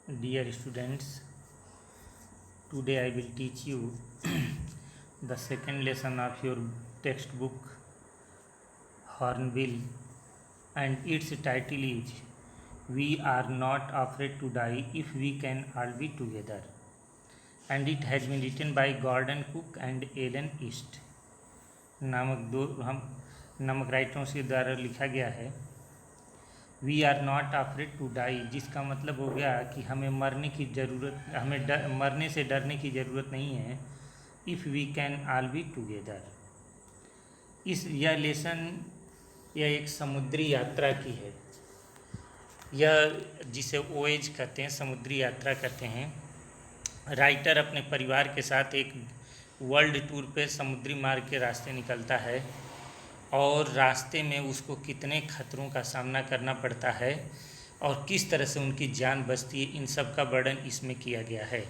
Dear students, today I will teach you the second lesson of your textbook Hornbill, and its title is We Are Not Afraid to Die If We Can All Be Together, and it has been written by Gordon Cook and Ellen East नामक राइटरों के द्वारा लिखा गया है। We are not afraid to die, जिसका मतलब हो गया कि हमें मरने से डरने की ज़रूरत नहीं है। If we can all be together, यह एक समुद्री यात्रा की है। यह जिसे ओएज कहते हैं, समुद्री यात्रा कहते हैं। राइटर अपने परिवार के साथ एक वर्ल्ड टूर पे समुद्री मार्ग के रास्ते निकलता है और रास्ते में उसको कितने खतरों का सामना करना पड़ता है और किस तरह से उनकी जान बचती है, इन सब का वर्णन इसमें किया गया है।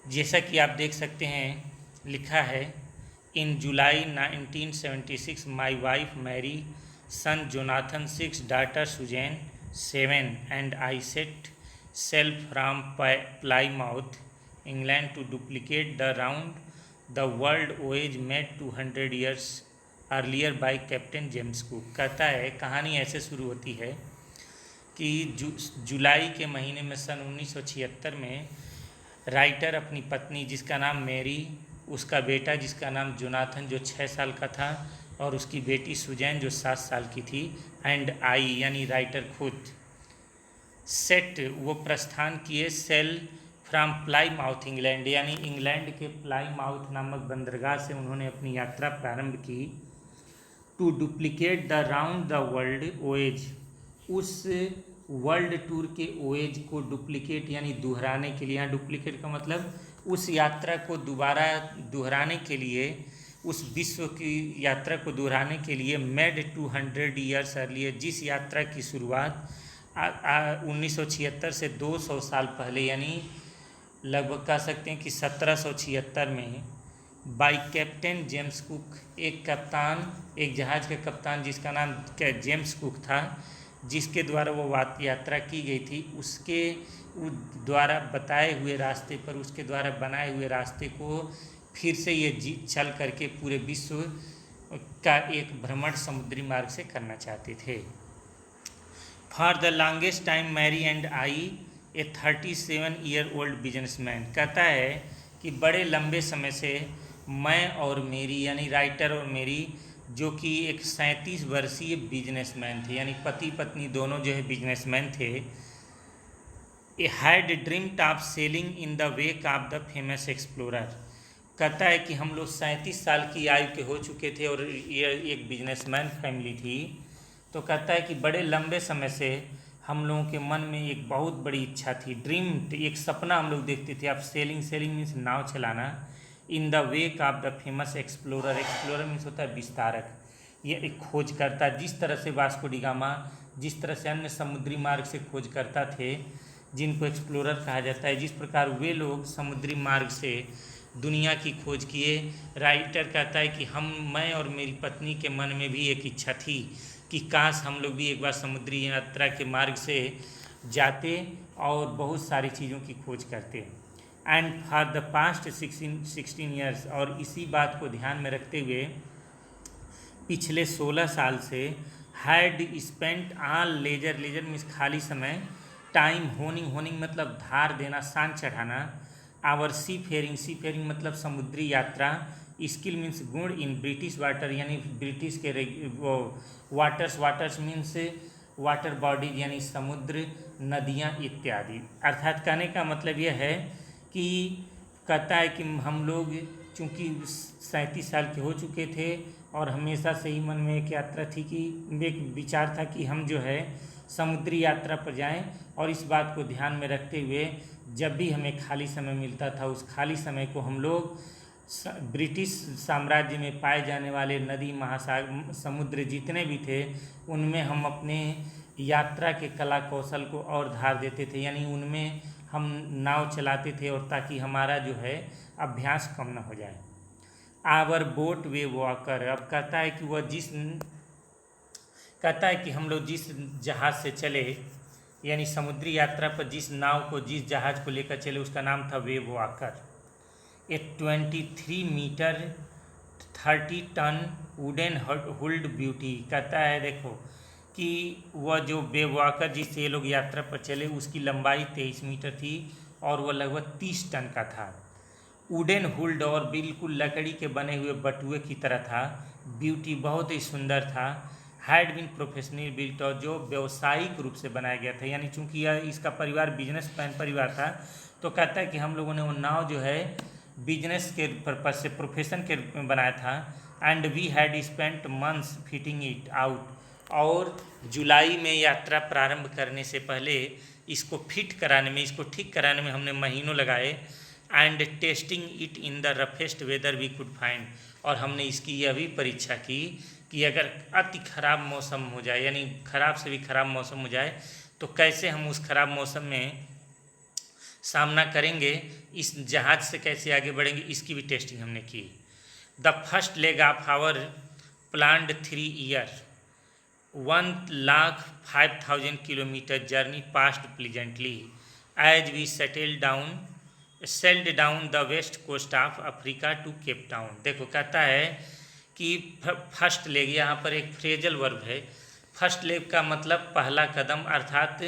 जैसा कि आप देख सकते हैं, लिखा है in July 1976 my wife Mary, son Jonathan, 6 daughter Susan 7, and I set sail from Plymouth England to duplicate the round the world voyage made 200 years earlier by Captain James Cook. कहता है, कहानी ऐसे शुरू होती है कि जुलाई के महीने में सन 1976 में राइटर अपनी पत्नी जिसका नाम मैरी, उसका बेटा जिसका नाम जोनाथन जो 6 साल का था, और उसकी बेटी सुजैन जो 7 साल की थी, एंड आई यानी राइटर खुद, सेट वो प्रस्थान किए सेल फ्रॉम प्लाईमाउथ इंग्लैंड, यानी इंग्लैंड के प्लाईमाउथ नामक बंदरगाह से उन्होंने अपनी यात्रा प्रारंभ की। To duplicate the round the world voyage, उस वर्ल्ड टूर के ओएज को डुप्लीकेट यानी दोहराने के लिए, यहाँ डुप्लीकेट का मतलब उस यात्रा को दोबारा दोहराने के लिए, उस विश्व की यात्रा को दोहराने के लिए मेड 200 years अर्लियर, जिस यात्रा की शुरुआत 1976 से 200 साल पहले यानी लगभग कह सकते हैं कि 1776 में बाय कैप्टन जेम्स कुक, एक जहाज़ के कप्तान जिसका नाम जेम्स कुक था, जिसके द्वारा वो यात्रा की गई थी, उसके द्वारा बताए हुए रास्ते पर, उसके द्वारा बनाए हुए रास्ते को फिर से ये चल करके पूरे विश्व का एक भ्रमण समुद्री मार्ग से करना चाहते थे। For the longest time Mary and I a 37-year-old businessman, कहता है कि बड़े लंबे समय से मैं और मेरी यानी राइटर और मेरी, जो कि एक 37 वर्षीय बिजनेसमैन थे, यानी पति पत्नी दोनों जो है बिजनेसमैन थे, he had dreamed of sailing in the wake of the famous explorer. कहता है कि हम लोग 37 साल की आयु के हो चुके थे और ये एक बिजनेसमैन फैमिली थी। तो कहता है कि बड़े लंबे समय से हम लोगों के मन में एक बहुत बड़ी इच्छा थी, ड्रीम, एक सपना हम लोग देखते थे। अब सेलिंग मीन्स नाव चलाना, इन the wake of the famous explorer, explorer means होता है विस्तारक, ये एक खोज करता। जिस तरह से वास्को डी गामा, जिस तरह से अन्य समुद्री मार्ग से खोज करता थे, जिनको एक्सप्लोरर कहा जाता है, जिस प्रकार वे लोग समुद्री मार्ग से दुनिया की खोज किए। राइटर कहता है कि मैं और मेरी पत्नी के मन में भी एक इच्छा थी कि काश हम लोग भी एक बार समुद्री यात्रा के मार्ग से जाते और बहुत सारी चीज़ों की खोज करते। And for the past 16 years, और इसी बात को ध्यान में रखते हुए पिछले 16 साल से had spent all leisure means खाली समय, टाइम होनिंग मतलब धार देना, शान चढ़ाना, आवर सी फेयरिंग मतलब समुद्री यात्रा, स्किल मीन्स गुण, इन ब्रिटिश वाटर यानी ब्रिटिश के वो वाटर्स मीन्स वाटर बॉडीज यानी समुद्र, नदियाँ इत्यादि। अर्थात कहने का मतलब यह है कि कहता है कि हम लोग चूँकि 37 साल के हो चुके थे और हमेशा से ही मन में एक यात्रा थी कि एक विचार था कि हम जो है समुद्री यात्रा पर जाएं, और इस बात को ध्यान में रखते हुए जब भी हमें खाली समय मिलता था, उस खाली समय को हम लोग ब्रिटिश साम्राज्य में पाए जाने वाले नदी, महासागर, समुद्र जितने भी थे, उनमें हम अपने यात्रा के कला कौशल को और धार देते थे, यानी उनमें हम नाव चलाते थे, और ताकि हमारा जो है अभ्यास कम न हो जाए। आवर बोट वे वॉकर, अब कहता है कि हम लोग जिस जहाज़ से चले यानी समुद्री यात्रा पर जिस नाव को, जिस जहाज को लेकर चले उसका नाम था वेव वॉकर। ए 23 मीटर 30 टन वुडन हुल्ड ब्यूटी। कहता है देखो कि वह जो वेव वॉकर जिससे ये लोग यात्रा पर चले उसकी लंबाई 23 मीटर थी और वह लगभग 30 टन का था। वुडन हुल्ड और बिल्कुल लकड़ी के बने हुए बटुए की तरह था। ब्यूटी बहुत ही सुंदर था। हैड बीन प्रोफेशनली बिल्ट और जो व्यावसायिक रूप से बनाया गया था, यानी चूंकि यह इसका परिवार बिजनेसमैन परिवार था तो कहता है कि हम लोगों ने वो नाव जो है बिजनेस के पर्पज से, प्रोफेशन के रूप में बनाया था। And we had spent months fitting it out. और जुलाई में यात्रा प्रारंभ करने से पहले इसको फिट कराने में, इसको ठीक कराने में हमने महीनों लगाए। And testing it in the roughest weather we could find. और हमने इसकी यह भी परीक्षा की कि अगर अति खराब मौसम हो जाए, यानी खराब से भी खराब मौसम हो जाए तो कैसे हम उस खराब मौसम में सामना करेंगे, इस जहाज से कैसे आगे बढ़ेंगे, इसकी भी टेस्टिंग हमने की। The first leg of our planned 3 year 1,05,000 kilometre journey passed pleasantly as we sailed down the west coast of Africa to Cape Town. देखो कहता है कि फर्स्ट लेग, यहाँ पर एक फ्रेजल वर्ब है। फर्स्ट लेग का मतलब पहला कदम, अर्थात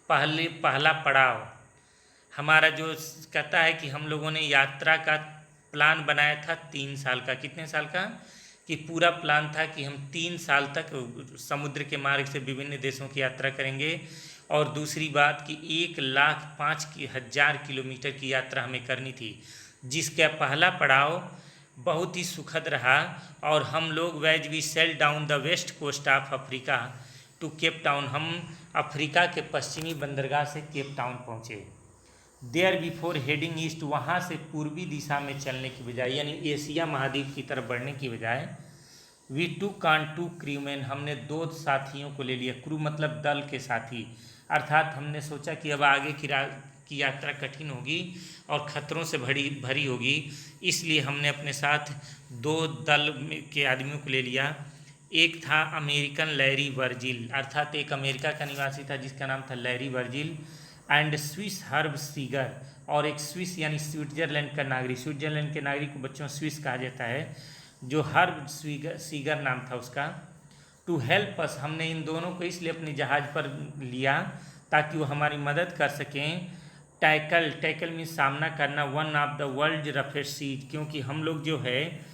पहला पड़ाव। हमारा जो कहता है कि हम लोगों ने यात्रा का प्लान बनाया था 3 साल का। कितने साल का? कि पूरा प्लान था कि हम 3 साल तक समुद्र के मार्ग से विभिन्न देशों की यात्रा करेंगे। और दूसरी बात कि 1,05,000 किलोमीटर की यात्रा हमें करनी थी, जिसका पहला पड़ाव बहुत ही सुखद रहा। और हम लोग वेज we sail down the west coast of Africa to Cape Town, हम अफ्रीका के पश्चिमी बंदरगाह से केप टाउन पहुँचे। देयर बिफोर हेडिंग ईस्ट, वहाँ से पूर्वी दिशा में चलने की बजाय, यानी एशिया महाद्वीप की तरफ बढ़ने की बजाय, वी टू कान 2 क्रूमैन, हमने 2 साथियों को ले लिया। क्रू मतलब दल के साथी, अर्थात हमने सोचा कि अब आगे की यात्रा कठिन होगी और खतरों से भरी होगी, इसलिए हमने अपने साथ 2 दल के आदमियों को ले लिया। एक था अमेरिकन लैरी वर्जिल, अर्थात एक अमेरिका का निवासी था जिसका नाम था Larry Virgil. And Swiss herb Seeger, और एक स्विस यानी स्विट्जरलैंड का नागरिक। स्विट्जरलैंड के नागरिक को बच्चों स्विस कहा जाता है, जो हर्ब सीगर नाम था उसका। टू हेल्प अस, हमने इन दोनों को इसलिए अपने जहाज़ पर लिया ताकि वो हमारी मदद कर सकें। टैकल में सामना करना one of the world roughest seas, क्योंकि हम लोग जो है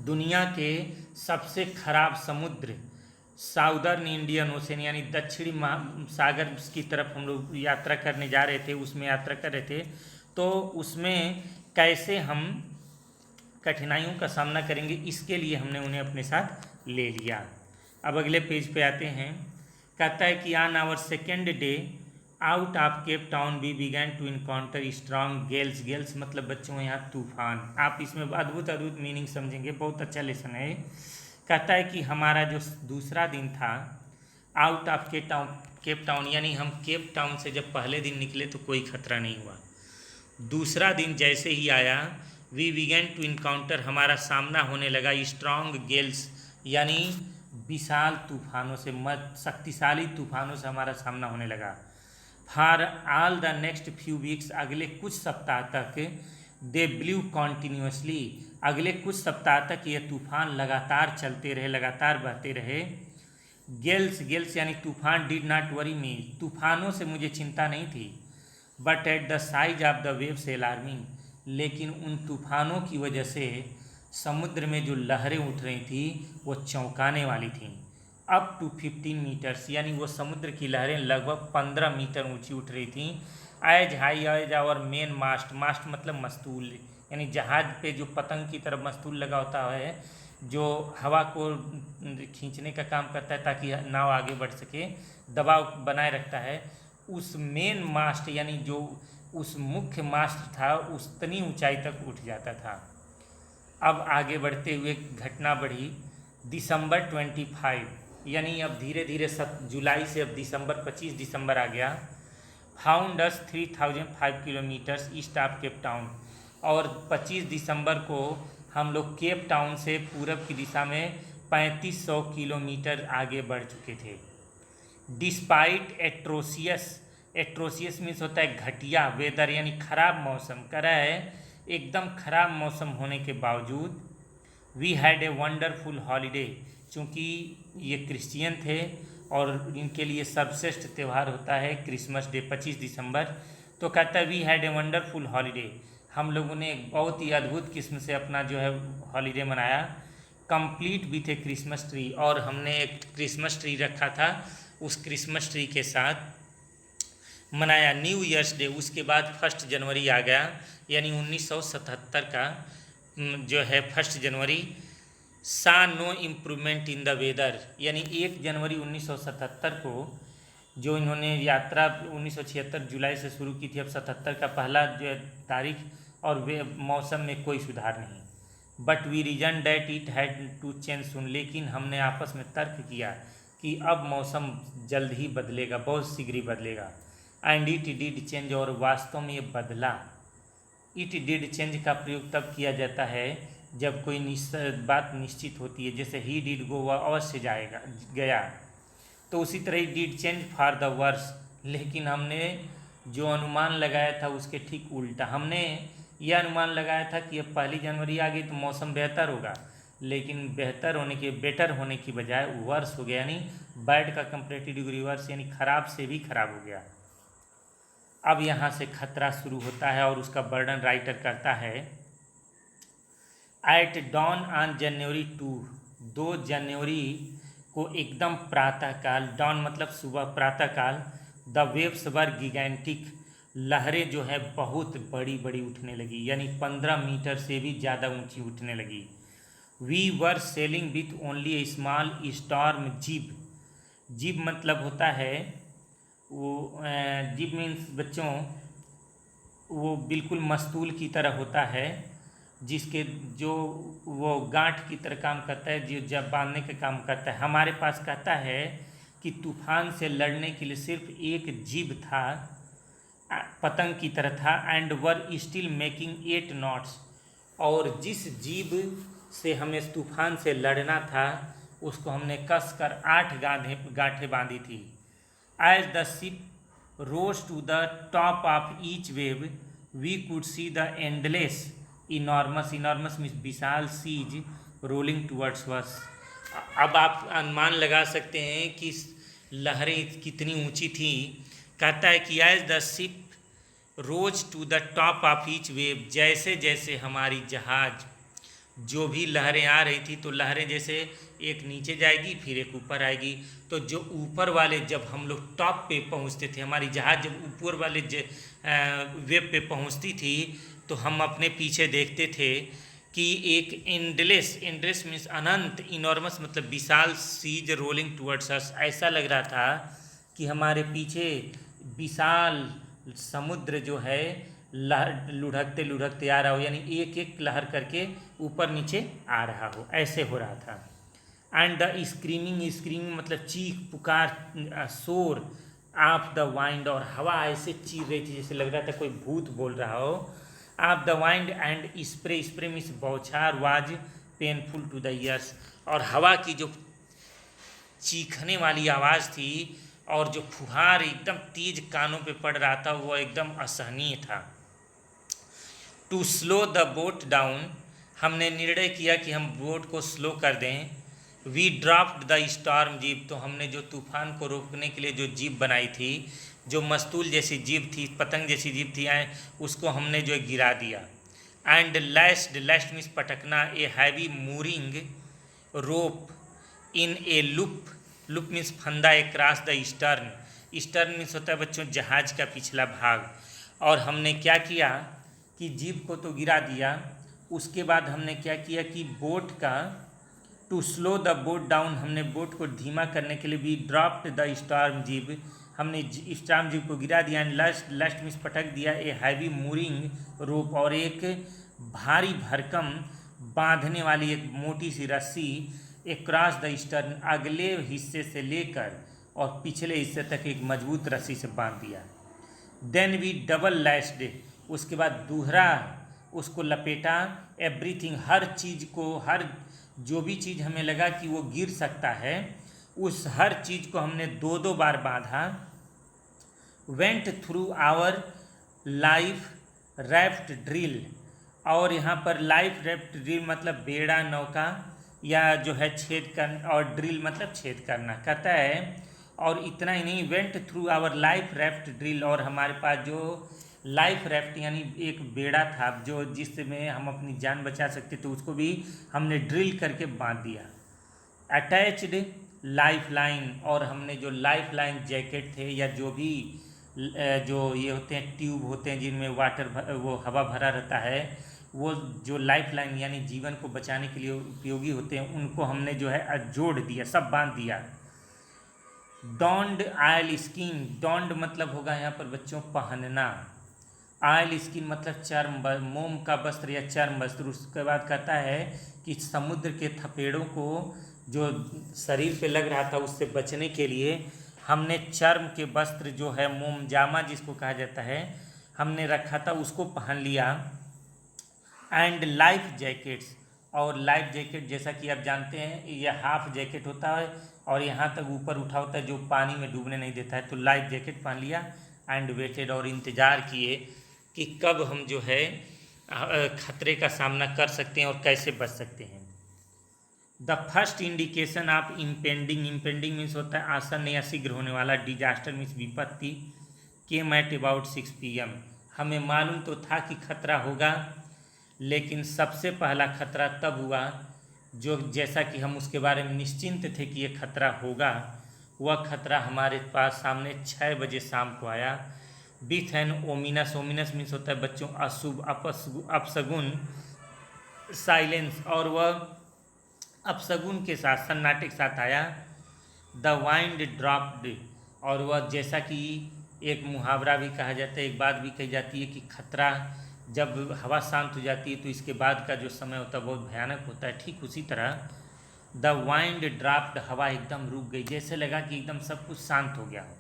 दुनिया के सबसे खराब समुद्र साउदर्न इंडियन ओशन यानी दक्षिणी सागर की तरफ हम लोग यात्रा करने जा रहे थे, उसमें यात्रा कर रहे थे। तो उसमें कैसे हम कठिनाइयों का सामना करेंगे, इसके लिए हमने उन्हें अपने साथ ले लिया। अब अगले पेज पे आते हैं। कहता है कि on our second day out of Cape Town we began to encounter strong gales. Gales मतलब बच्चों यहाँ तूफान। आप इसमें अद्भुत अद्भुत मीनिंग समझेंगे, बहुत अच्छा लेसन है। कहता है कि हमारा जो दूसरा दिन था आउट ऑफ केप टाउन, यानी हम केप टाउन से जब पहले दिन निकले तो कोई खतरा नहीं हुआ। दूसरा दिन जैसे ही आया, वी बिगैन टू इनकाउंटर, हमारा सामना होने लगा स्ट्रॉन्ग गेल्स, यानी विशाल तूफानों से, शक्तिशाली तूफानों से हमारा सामना होने लगा। For all the next few weeks, अगले कुछ सप्ताह तक, दे ब्लू कॉन्टीन्यूसली, अगले कुछ सप्ताह तक ये तूफान लगातार चलते रहे, लगातार बहते रहे। गेल्स यानी तूफान डिड नॉट वरी मी, तूफानों से मुझे चिंता नहीं थी। But at the size of the waves alarming, लेकिन उन तूफानों की वजह से समुद्र में जो लहरें उठ रही थी वो चौंकाने वाली थीं। अप टू 15 मीटर्स, यानी वो समुद्र की लहरें लगभग 15 मीटर ऊंची उठ रही थीं। As high as our main mast, mast मतलब मस्तूल, यानी जहाज़ पे जो पतंग की तरफ मस्तूल लगा होता है, जो हवा को खींचने का काम करता है ताकि नाव आगे बढ़ सके, दबाव बनाए रखता है। उस मेन मास्ट यानी जो उस मुख्य मास्ट था उतनी ऊंचाई तक उठ जाता था। अब आगे बढ़ते हुए घटना बढ़ी। दिसंबर 25, यानी अब धीरे धीरे जुलाई से अब दिसंबर 25 दिसंबर आ गया। Found us 3,005 kilometres east of Cape town, और 25 दिसंबर को हम लोग केप टाउन से पूरब की दिशा में 3500 किलोमीटर आगे बढ़ चुके थे। डिस्पाइट एट्रोसियस, एट्रोसियस मीन्स होता है घटिया वेदर यानी खराब मौसम, कह रहा है एकदम खराब मौसम होने के बावजूद we had a wonderful holiday, चूँकि ये क्रिश्चियन थे और इनके लिए सर्वश्रेष्ठ त्यौहार होता है क्रिसमस डे 25 दिसंबर। तो कहता है we had a wonderful holiday, हम लोगों ने एक बहुत ही अद्भुत किस्म से अपना जो है हॉलीडे मनाया। Complete with A Christmas tree, और हमने एक क्रिसमस ट्री रखा था, उस क्रिसमस ट्री के साथ मनाया। न्यू ईयर्स डे, उसके बाद 1 जनवरी आ गया, यानी 1977 का जो है 1 जनवरी। सा no improvement in the weather, यानी 1 जनवरी 1977 को जो इन्होंने यात्रा 1976 जुलाई से शुरू की थी, अब 77 का पहला जो है तारीख, और वे मौसम में कोई सुधार नहीं। But we reason that it had to change soon, लेकिन हमने आपस में तर्क किया कि अब मौसम जल्द ही बदलेगा, बहुत शीघ्र ही बदलेगा। एंड इट डिड चेंज, और वास्तव में ये बदला। इट डिड चेंज का प्रयोग तब किया जाता है जब कोई बात निश्चित होती है, जैसे ही डिड गो, वह अवश्य जाएगा गया, तो उसी तरह ही did change for the worse. लेकिन हमने जो अनुमान लगाया था उसके ठीक उल्टा, हमने यह अनुमान लगाया था कि अब 1 जनवरी आ गई तो मौसम बेहतर होगा, लेकिन बेटर होने की बजाय वर्स हो गया, यानी बैड का कंपैरेटिव डिग्री वर्स, यानी खराब से भी खराब हो गया। अब यहाँ से खतरा शुरू होता है और उसका वर्णन राइटर करता है। एट डॉन ऑन जनवरी 2 जनवरी को एकदम प्रातःकाल, डॉन मतलब सुबह, प्रातःकाल, द वेव्स वर गिगेंटिक, लहरें जो है बहुत बड़ी बड़ी उठने लगी, यानी 15 मीटर से भी ज़्यादा ऊंची उठने लगी। We were sailing with only a small storm jib, jib मतलब होता है वो, जिब मीन्स बच्चों वो बिल्कुल मस्तूल की तरह होता है, जिसके जो वो गांठ की तरह काम करता है, जो जब बांधने का काम करता है। हमारे पास कहता है कि तूफान से लड़ने के लिए सिर्फ एक जिब था, पतंग की तरह था। And were still making 8 knots, और जिस जीब से हमें तूफान से लड़ना था उसको हमने कसकर 8 गांठें बांधी थी। As the ship rose to the top of each wave we could see the endless enormous, enormous means विशाल, सीज रोलिंग टूवर्ड्स अस। अब आप अनुमान लगा सकते हैं कि लहरें कितनी ऊंची थी। कहता है कि as the ship rose to the top of each wave, जैसे जैसे हमारी जहाज जो भी लहरें आ रही थी, तो लहरें जैसे एक नीचे जाएगी फिर एक ऊपर आएगी, तो जो ऊपर वाले जब हम लोग टॉप पे पहुंचते थे, हमारी जहाज जब ऊपर वाले वेव पे पहुंचती थी, तो हम अपने पीछे देखते थे कि एक एंडलेस, एंडलेस मीन्स अनंत, इनॉर्मस मतलब विशाल, सीज रोलिंग टुवर्ड्स अस, ऐसा लग रहा था कि हमारे पीछे विशाल समुद्र जो है लुढ़कते लुढ़कते आ रहा हो, यानी एक एक लहर करके ऊपर नीचे आ रहा हो, ऐसे हो रहा था। एंड द स्क्रीमिंग, स्क्रीमिंग मतलब चीख पुकार, शोर ऑफ द वाइंड, और हवा ऐसे चीर रही थी जैसे लग रहा था कोई भूत बोल रहा हो। Of the wind and spray, spray means बौछार, was painful to the ears, और हवा की जो चीखने वाली आवाज़ थी और जो फुहार एकदम तेज कानों पे पड़ रहा था वो एकदम असहनीय था। To slow the boat down, हमने निर्णय किया कि हम बोट को स्लो कर दें। We dropped the storm jib, तो हमने जो तूफान को रोकने के लिए जो जीप बनाई थी, जो मस्तूल जैसी जीप थी, पतंग जैसी जीप थी, उसको हमने जो गिरा दिया। एंड लैस्ड, लैस्ड मीन्स पटकना, a heavy mooring rope in a loop, loop means फंदा, across the stern, stern means होता है बच्चों जहाज का पिछला भाग। और हमने क्या किया कि जीप को तो गिरा दिया, उसके बाद हमने क्या किया कि बोट का, to slow the boat down, हमने बोट को धीमा करने के लिए we dropped the storm jib, हमने स्टॉर्म जीप को गिरा दिया। एंड लस्ट मीन्स पटक दिया, ए हैवी मूरिंग रोप, और एक भारी भरकम बांधने वाली एक मोटी सी रस्सी, क्रॉस द स्टर्न, अगले हिस्से से लेकर और पिछले हिस्से तक एक मजबूत रस्सी से बांध दिया। देन वी डबल लैस्ड, उसके बाद दूहरा उसको लपेटा, एवरीथिंग, हर चीज़ को, हर जो भी चीज़ हमें लगा कि वो गिर सकता है उस हर चीज़ को हमने 2-2 बार बांधा। Went through our life raft drill, और यहाँ पर लाइफ राफ्ट ड्रिल मतलब बेड़ा नौका या जो है छेद करना, और ड्रिल मतलब छेद करना कहता है। और इतना ही नहीं, went through our life raft drill, और हमारे पास जो लाइफ राफ्ट यानी एक बेड़ा था जो जिसमें हम अपनी जान बचा सकते थे, उसको भी हमने ड्रिल करके बांध दिया। अटैच्ड लाइफ लाइन, और हमने जो लाइफ लाइन जैकेट थे या जो भी जो ये होते हैं ट्यूब होते हैं जिनमें वाटर वो हवा भरा रहता है, वो जो लाइफ लाइन यानी जीवन को बचाने के लिए उपयोगी होते हैं, उनको हमने जो है जोड़ दिया, सब बांध दिया। डॉन्ड आयल स्किन, डॉन्ड मतलब होगा यहाँ पर बच्चों पहनना, आयल स्किन मतलब चर्म, मोम का वस्त्र या चर्म वस्त्र। उसके बाद कहता है कि समुद्र के थपेड़ों को जो शरीर पे लग रहा था उससे बचने के लिए हमने चर्म के वस्त्र जो है मोमजामा जिसको कहा जाता है हमने रखा था, उसको पहन लिया। एंड लाइफ जैकेट्स, और लाइफ जैकेट जैसा कि आप जानते हैं यह हाफ जैकेट होता है और यहाँ तक ऊपर उठा होता है जो पानी में डूबने नहीं देता है, तो लाइफ जैकेट पहन लिया। एंड वेटेड, और इंतज़ार किए कि कब हम जो है खतरे का सामना कर सकते हैं और कैसे बच सकते हैं। The first indication of impending, impending means होता है आसन्न या शीघ्र होने वाला, डिजास्टर मीन्स विपत्ति, केम एट अबाउट 6 PM। हमें मालूम तो था कि खतरा होगा, लेकिन सबसे पहला खतरा तब हुआ जो जैसा कि हम उसके बारे में निश्चिंत थे कि ये खतरा होगा, वह खतरा हमारे पास सामने 6 बजे शाम को आया। With an ominous, ominous means होता है बच्चों अशुभ, अपशगुन, साइलेंस, और वह अपशगुन के साथ सन्नाटे के साथ आया। द वाइंड ड्रॉप्ड, और वह जैसा कि एक मुहावरा भी कहा जाता है, एक बात भी कही जाती है कि खतरा जब हवा शांत हो जाती है तो इसके बाद का जो समय होता है बहुत भयानक होता है, ठीक उसी तरह द वाइंड ड्रॉप्ड, हवा एकदम रुक गई, जैसे लगा कि एकदम सब कुछ शांत हो गया हो।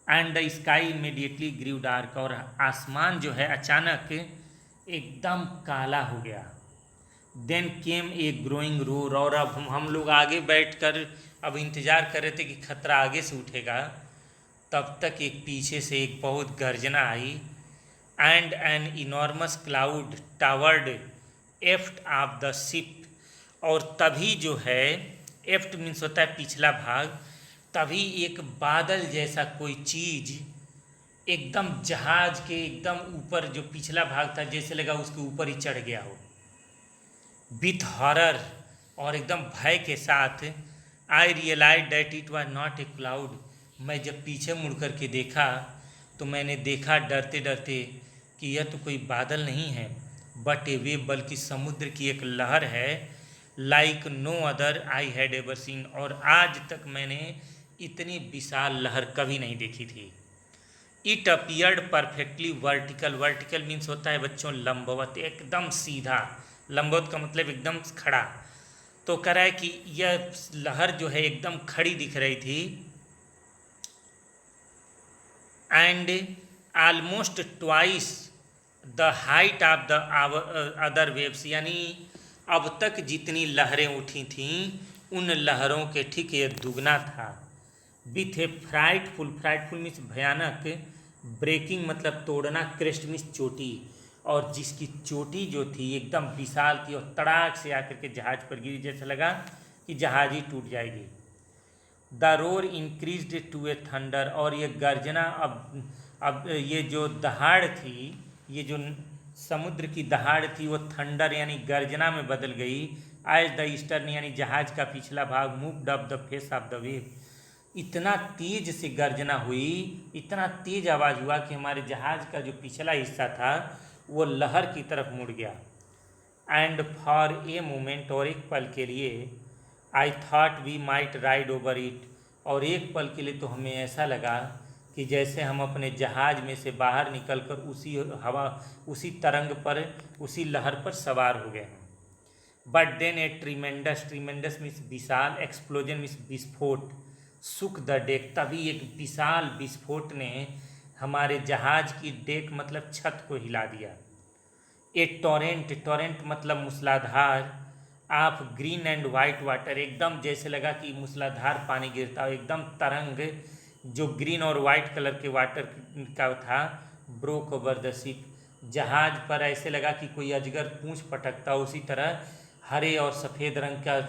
And the sky immediately grew dark, और आसमान जो है अचानक एकदम काला हो गया। Then came a growing roar, और अब हम लोग आगे बैठकर अब इंतज़ार कर रहे थे कि खतरा आगे से उठेगा, तब तक एक पीछे से एक बहुत गर्जना आई। And an enormous cloud toward aft of the ship, और तभी जो है एफ्ट मीन्स होता है पिछला भाग, तभी एक बादल जैसा कोई चीज़ एकदम जहाज के एकदम ऊपर जो पिछला भाग था जैसे लगा उसके ऊपर ही चढ़ गया हो। विथ हॉरर, और एकदम भय के साथ, I realise that it was not a cloud, मैं जब पीछे मुड़ कर के देखा तो मैंने देखा डरते डरते कि यह तो कोई बादल नहीं है, बट ए वेव, बल्कि समुद्र की एक लहर है। Like no other I had ever seen, और आज तक मैंने इतनी विशाल लहर कभी नहीं देखी थी। It appeared perfectly vertical, vertical means होता है बच्चों लंबवत, एकदम सीधा, लंबवत का मतलब एकदम खड़ा, तो कह रहा है कि यह लहर जो है एकदम खड़ी दिख रही थी। And almost twice the height of the other waves, यानी अब तक जितनी लहरें उठी थीं उन लहरों के ठीक ये दुगना था। With A frightful, frightful means भयानक, ब्रेकिंग मतलब तोड़ना, क्रेस्ट मीन्स चोटी, और जिसकी चोटी जो थी एकदम विशाल थी और तड़ाक से आकर के जहाज पर गिरी, जैसा लगा कि जहाज ही टूट जाएगी। The roar increased to a thunder, और ये गर्जना अब ये जो दहाड़ थी, ये जो समुद्र की दहाड़ थी वो थंडर यानी गर्जना में बदल गई। एज द ईस्टर्न यानी जहाज का पिछला भाग moved up the face of the wave, इतना तेज से गर्जना हुई, इतना तेज आवाज़ हुआ कि हमारे जहाज का जो पिछला हिस्सा था वो लहर की तरफ मुड़ गया। एंड फॉर ए मोमेंट, और एक पल के लिए, I thought we might ride over it, और एक पल के लिए तो हमें ऐसा लगा कि जैसे हम अपने जहाज में से बाहर निकलकर उसी हवा, उसी तरंग पर, उसी लहर पर सवार हो गए हैं। But then a tremendous, tremendous means विशाल, एक्सप्लोजन मीन्स विस्फोट, सुक द डेक, तभी एक विशाल विस्फोट ने हमारे जहाज की डेक मतलब छत को हिला दिया। ए टोरेंट, टोरेंट मतलब मूसलाधार, of green and white water, एकदम जैसे लगा कि मूसलाधार पानी गिरता हो, एकदम तरंग जो ग्रीन और वाइट कलर के वाटर का था, ब्रोक ओवर द शिप, जहाज पर ऐसे लगा कि कोई अजगर पूंछ पटकता, उसी तरह हरे और सफ़ेद रंग का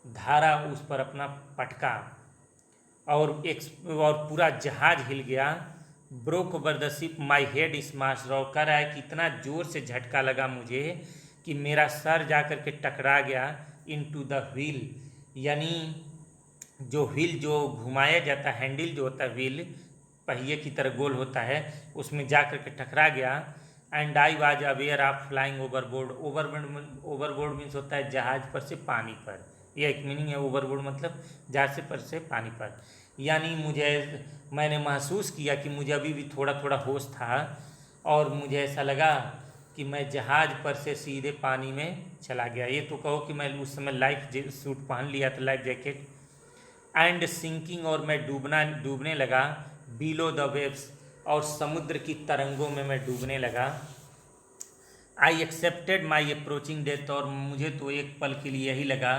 धारा उस पर अपना पटका और पूरा जहाज हिल गया। Broke over the ship my head smash, और कह रहा है कि इतना ज़ोर से झटका लगा मुझे कि मेरा सर जा कर के टकरा गया इनटू द व्हील, यानी जो व्हील जो घुमाया जाता है, हैंडल जो होता है व्हील पहिए की तरह गोल होता है, उसमें जा कर के टकरा गया। And I was aware of flying overboard, overboard means होता है जहाज पर से पानी पर, यह एक मीनिंग है ओवरबोर्ड मतलब जहाज से पर से पानी पर, यानी मैंने महसूस किया कि मुझे अभी भी थोड़ा थोड़ा होश था और मुझे ऐसा लगा कि मैं जहाज पर से सीधे पानी में चला गया। ये तो कहो कि मैं उस समय लाइफ सूट पहन लिया था, लाइफ जैकेट। एंड सिंकिंग, और मैं डूबने लगा बिलो द वेव्स, और समुद्र की तरंगों में मैं डूबने लगा। I accepted my approaching death, और मुझे तो एक पल के लिए यही लगा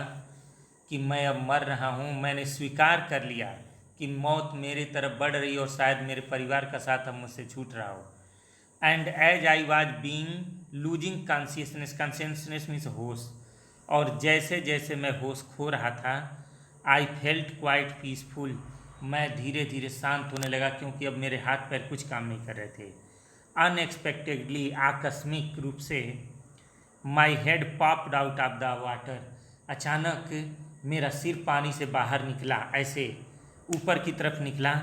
कि मैं अब मर रहा हूँ। मैंने स्वीकार कर लिया कि मौत मेरे तरफ बढ़ रही और शायद मेरे परिवार का साथ अब मुझसे छूट रहा हो। And as I was being losing consciousness means होश, और जैसे जैसे मैं होश खो रहा था, आई फेल्ट क्वाइट पीसफुल, मैं धीरे धीरे शांत होने लगा क्योंकि अब मेरे हाथ पैर कुछ काम नहीं कर रहे थे। अनएक्सपेक्टेडली, आकस्मिक रूप से, my head popped out of the water, अचानक मेरा सिर पानी से बाहर निकला, ऐसे ऊपर की तरफ निकला।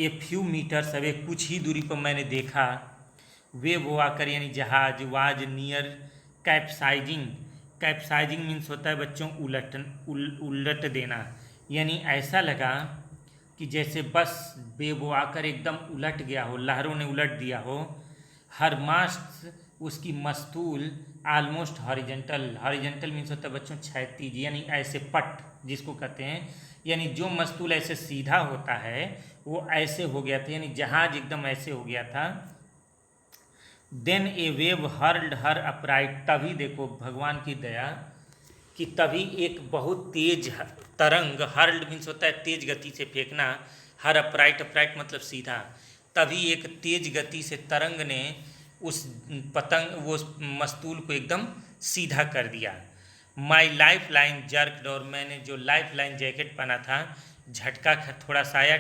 ए फ्यू मीटर्स अवे, कुछ ही दूरी पर मैंने देखा वेव आकर, यानी जहाज was near capsizing. Capsizing means होता है बच्चों उलट देना, यानी ऐसा लगा कि जैसे बस वेव आकर एकदम उलट गया हो, लहरों ने उलट दिया हो। हर मास्ट, उसकी मस्तूल आलमोस्ट हॉरिजेंटल, हॉरिजेंटल मीन्स होता है बच्चों क्षैतिज, यानी ऐसे पट जिसको कहते हैं, यानी जो मस्तूल ऐसे सीधा होता है वो ऐसे हो गया था, यानी जहाज एकदम ऐसे हो गया था। देन ए वेव हर्ल्ड हर अपराइट, तभी देखो भगवान की दया कि तभी एक बहुत तेज तरंग, हर्ल्ड मीन्स होता है तेज गति से फेंकना, हर अपराइट, अपराइट मतलब सीधा, तभी एक तेज गति से तरंग ने उस वो मस्तूल को एकदम सीधा कर दिया। माई लाइफ लाइन जर्कड, और मैंने जो लाइफ लाइन जैकेट पहना था झटका थोड़ा सा आया।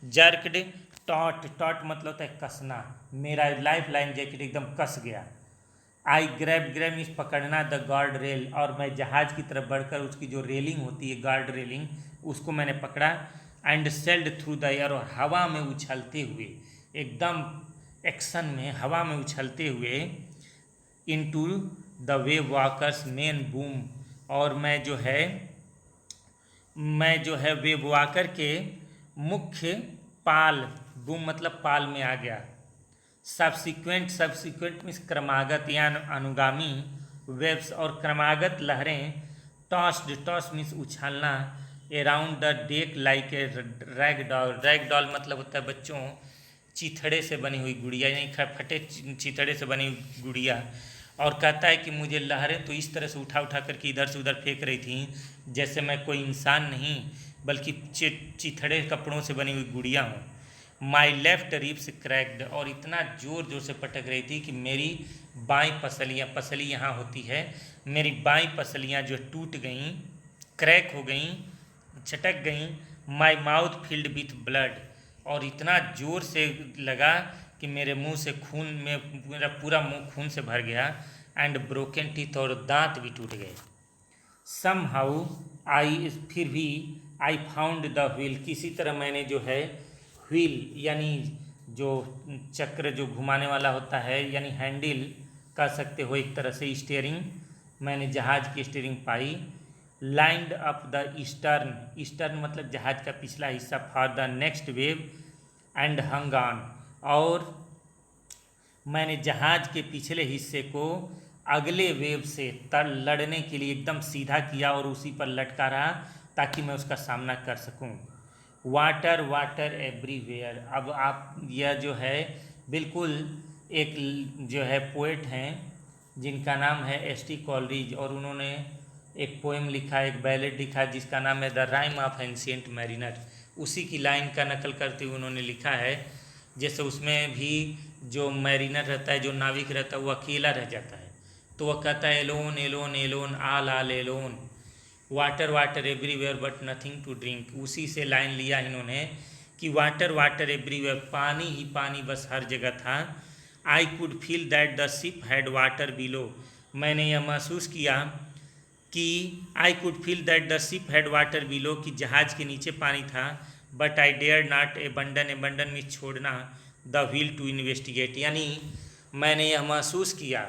जर्कड, टॉट, टॉट मतलब होता है कसना, मेरा लाइफ लाइन जैकेट एकदम कस गया। आई ग्रैब मीन्स पकड़ना, द गार्ड रेल, और मैं जहाज की तरफ बढ़कर उसकी जो रेलिंग होती है गार्ड रेलिंग, उसको मैंने पकड़ा। And sailed through the air, और हवा में उछलते हुए, एकदम एक्शन में हवा में उछलते हुए, into the wave walkers main boom, और मैं जो है वेव वॉकर के मुख्य पाल, बूम मतलब पाल में आ गया। सब्सिक्वेंट मीन्स क्रमागत या अनुगामी, वेव्स और क्रमागत लहरें, टॉस मीन्स उछलना, around the deck like a rag doll, rag doll मतलब होता है बच्चों चिथड़े से बनी हुई गुड़िया, यानी फटे चिथड़े से बनी हुई गुड़िया। और कहता है कि मुझे लहरें तो इस तरह से उठा उठा करके इधर से उधर फेंक रही थी जैसे मैं कोई इंसान नहीं बल्कि चिथड़े कपड़ों से बनी हुई गुड़िया हूँ। माई लेफ्ट रिब्स क्रैक्ड, और इतना ज़ोर ज़ोर से पटक रही थी कि मेरी बाईं पसलियाँ, पसली यहाँ होती है, मेरी बाईं पसलियाँ जो टूट गईं, क्रैक हो गईं, छटक गईं। My mouth filled with blood, और इतना ज़ोर से लगा कि मेरे मुंह से खून में, मेरा पूरा मुंह खून से भर गया। एंड ब्रोकन टीथ, और दांत भी टूट गए। सम हाउ आई, फिर भी आई फाउंड द व्हील, किसी तरह मैंने जो है व्हील यानी जो चक्र जो घुमाने वाला होता है, यानी हैंडल कह सकते हो एक तरह से, स्टीयरिंग, मैंने जहाज की steering pi. Lined up the eastern, eastern मतलब जहाज का पिछला हिस्सा, for the next wave and hung on, और मैंने जहाज के पिछले हिस्से को अगले वेव से लड़ने के लिए एकदम सीधा किया और उसी पर लटका रहा ताकि मैं उसका सामना कर सकूं। वाटर वाटर एवरीवेयर, अब आप यह जो है बिल्कुल एक जो है पोएट हैं जिनका नाम है एस टी कॉलरिज, और उन्होंने एक पोएम लिखा, एक बैलेड लिखा जिसका नाम है the rhyme of ancient mariner. उसी की लाइन का नकल करते हुए उन्होंने लिखा है। जैसे उसमें भी जो मैरिनर रहता है, जो नाविक रहता है, वो अकेला रह जाता है तो वह कहता है alone alone alone all alone, water water everywhere but nothing to drink. उसी से लाइन लिया इन्होंने कि वाटर वाटर एवरीवेयर, पानी ही पानी बस हर जगह था। I could feel that the ship had water below, मैंने यह महसूस किया कि I could feel that the ship had water below, कि जहाज़ के नीचे पानी था। But I dare not abandon, abandon में छोड़ना, द व्हील टू इन्वेस्टिगेट, यानी मैंने यह महसूस किया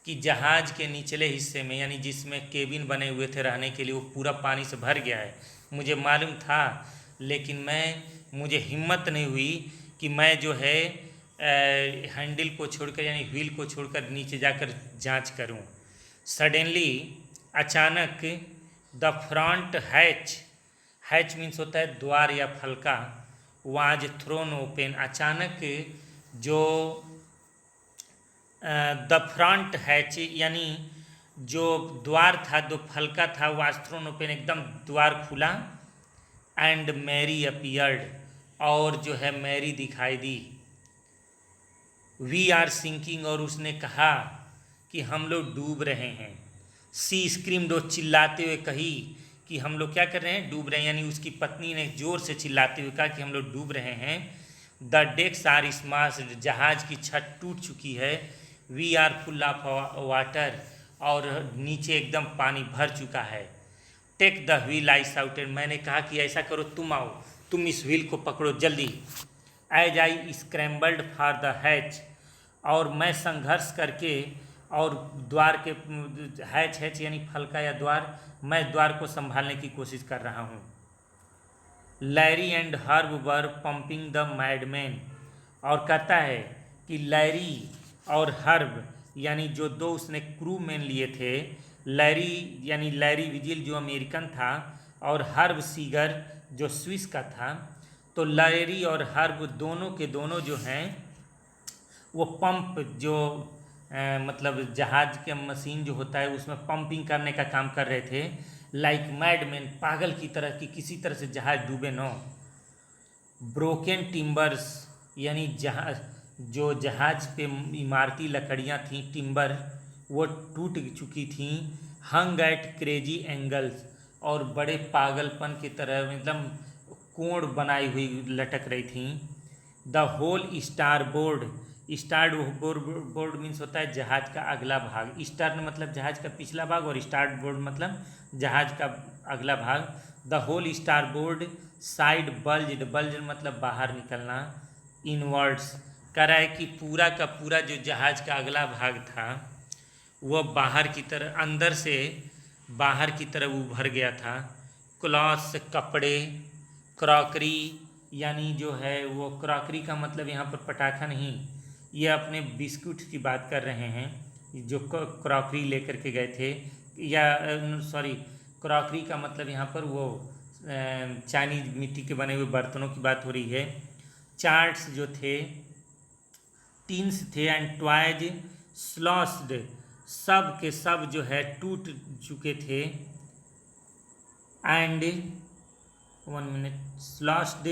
कि जहाज़ के निचले हिस्से में, यानी जिसमें केबिन बने हुए थे रहने के लिए, वो पूरा पानी से भर गया है। मुझे मालूम था, लेकिन मुझे हिम्मत नहीं हुई कि मैं जो है हैंडल को छोड़कर, यानी व्हील को छोड़कर नीचे जाकर जांच करूं। सडनली, अचानक, the front hatch, hatch means होता है द्वार या फलका, वाज थ्रोन ओपन, अचानक जो द फ्रंट हैच यानी जो द्वार था, जो फलका था, वाज थ्रोन ओपन, एकदम द्वार खुला। एंड मैरी अपीयर्ड, और जो है मैरी दिखाई दी। वी आर सिंकिंग, और उसने कहा कि हम लोग डूब रहे हैं। सी स्क्रीम्ड, वो चिल्लाते हुए कही कि हम लोग क्या कर रहे हैं, डूब रहे हैं। यानी उसकी पत्नी ने जोर से चिल्लाते हुए कहा कि हम लोग डूब रहे हैं। द डेक्स आर स्माश्ड, जहाज की छत टूट चुकी है। We are full of water, और नीचे एकदम पानी भर चुका है। Take the wheel, I shouted, मैंने कहा कि ऐसा करो, तुम आओ, तुम इस व्हील को पकड़ो जल्दी। As I scrambled for the hatch, और मैं संघर्ष करके, और द्वार के हैच, हैच यानी फलका या द्वार, मैं द्वार को संभालने की कोशिश कर रहा हूँ। Larry and Herb were pumping the madman, और कहता है कि लैरी और हर्ब, यानी जो दो उसने क्रू मैन लिए थे, लैरी यानी लैरी विजिल जो अमेरिकन था, और हर्ब सीगर जो स्विस का था। तो लैरी और हर्ब दोनों के दोनों जो हैं वो पंप, जो मतलब जहाज के मशीन जो होता है उसमें पंपिंग करने का काम कर रहे थे। लाइक मैडमैन, पागल की तरह, कि किसी तरह से जहाज डूबे न। ब्रोकन टिम्बर्स, यानी जो जहाज पे इमारती लकड़ियाँ थीं, टिम्बर, वो टूट चुकी थीं। हंग एट क्रेजी एंगल्स, और बड़े पागलपन की तरह, मतलब कोण बनाई हुई लटक रही थीं। The whole starboard, starboard means होता है जहाज का अगला भाग। स्टार्न मतलब जहाज का पिछला भाग, और स्टार्ट बोर्ड मतलब जहाज का अगला भाग। The whole starboard side bulged, bulge मतलब बाहर निकलना, इनवर्ड्स, कह रहा है कि पूरा का पूरा जो जहाज का अगला भाग था वह बाहर की तरह, अंदर से बाहर की तरफ उभर गया था। क्लॉथ्स, कपड़े, क्रॉकरी, यानी जो है वो क्रॉकरी का मतलब यहाँ पर पटाखा नहीं, ये अपने बिस्कुट की बात कर रहे हैं, जो क्रॉकरी लेकर के गए थे, या सॉरी, क्रॉकरी का मतलब यहाँ पर वो चाइनीज मिट्टी के बने हुए बर्तनों की बात हो रही है। चार्ट्स जो थे, टिन्स थे, एंड टॉयज स्लॉस्ड, सब के सब जो है टूट चुके थे। And 1 minute, sloshed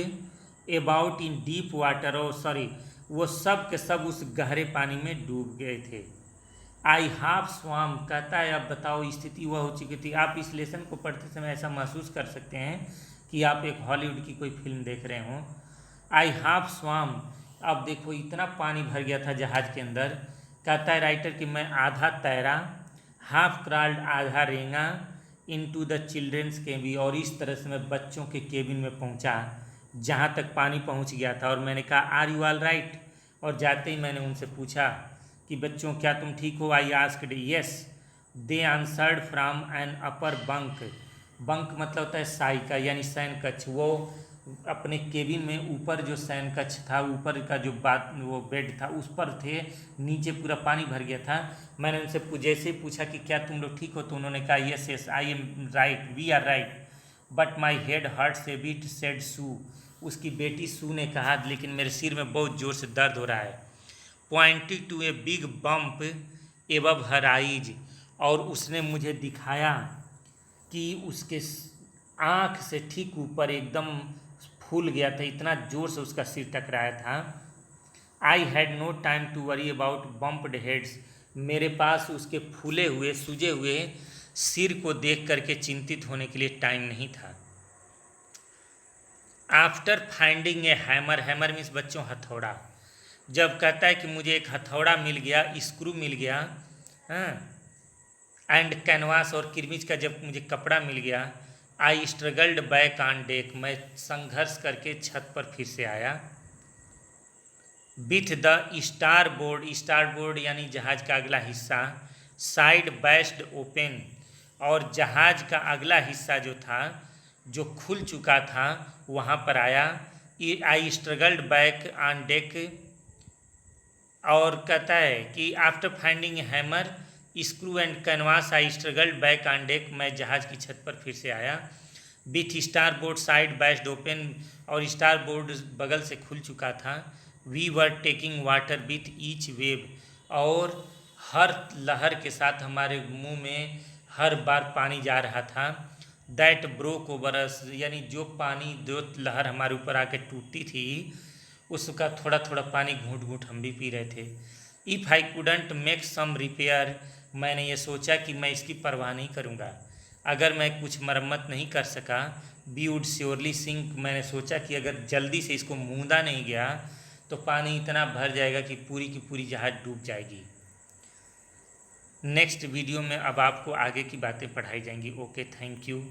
about in deep water, और सॉरी, वो सब के सब उस गहरे पानी में डूब गए थे। आई हाफ स्वाम, कहता है अब बताओ, स्थिति वह हो चुकी थी। आप इस लेसन को पढ़ते समय ऐसा महसूस कर सकते हैं कि आप एक हॉलीवुड की कोई फिल्म देख रहे हों। आई हाफ स्वाम, अब देखो इतना पानी भर गया था जहाज के अंदर। कहता है राइटर कि मैं आधा तैरा, हाफ क्रॉल्ड, आधा रेंगा, इनटू द चिल्ड्रंस केबिन, और इस तरह से मैं बच्चों के केबिन में पहुंचा जहां तक पानी पहुंच गया था। और मैंने कहा आर यू ऑल राइट, और जाते ही मैंने उनसे पूछा कि बच्चों क्या तुम ठीक हो। I asked yes, they answered from an upper bunk, bunk मतलब होता है साई का, यानी शयन कक्ष। वो अपने केबिन में ऊपर जो शयन कक्ष था, ऊपर का जो बात वो बेड था उस पर थे, नीचे पूरा पानी भर गया था। मैंने उनसे जैसे ही पूछा कि क्या तुम लोग ठीक हो, तो उन्होंने कहा yes yes I am right, we are right, but my head hurts a bit, said Sue, उसकी बेटी सू ने कहा लेकिन मेरे सिर में बहुत ज़ोर से दर्द हो रहा है। Pointing to a big bump above her eyes, और उसने मुझे दिखाया कि उसके आँख से ठीक ऊपर एकदम फूल गया था, इतना ज़ोर से उसका सिर टकराया था। I had no time to worry about bumped heads, मेरे पास उसके फूले हुए सूजे हुए सिर को देख करके चिंतित होने के लिए टाइम नहीं था। आफ्टर फाइंडिंग ए हैमर, हैमर मीन्स बच्चों हथौड़ा, जब कहता है कि मुझे एक हथौड़ा मिल गया, स्क्रू मिल गया, हाँ, एंड कैनवास और किरमिच का जब मुझे कपड़ा मिल गया, आई स्ट्रगल्ड बैक ऑन डेक, मैं संघर्ष करके छत पर फिर से आया। विथ द स्टार बोर्ड यानी जहाज का अगला हिस्सा, साइड बैस्ड ओपन, और जहाज का अगला हिस्सा जो था जो खुल चुका था वहाँ पर आया। I struggled back on deck, और कहता है कि after finding hammer screw and canvas I struggled back on deck, मैं जहाज की छत पर फिर से आया। With starboard side bashed open, और स्टार बोर्ड बगल से खुल चुका था। We were taking water with each wave, और हर लहर के साथ हमारे मुंह में हर बार पानी जा रहा था। दैट ब्रोक ओवर अस, यानी जो पानी जो लहर हमारे ऊपर आके टूटती थी उसका थोड़ा थोड़ा पानी घूंट घूंट हम भी पी रहे थे। If I couldn't make some repair, मैंने ये सोचा कि मैं इसकी परवाह नहीं करूँगा, अगर मैं कुछ मरम्मत नहीं कर सका, वी वुड श्योरली सिंक, मैंने सोचा कि अगर जल्दी से इसको मूंदा नहीं गया तो पानी इतना भर जाएगा कि पूरी की पूरी जहाज डूब जाएगी। नेक्स्ट वीडियो में अब आपको आगे की बातें पढ़ाई जाएंगी। Okay, thank you.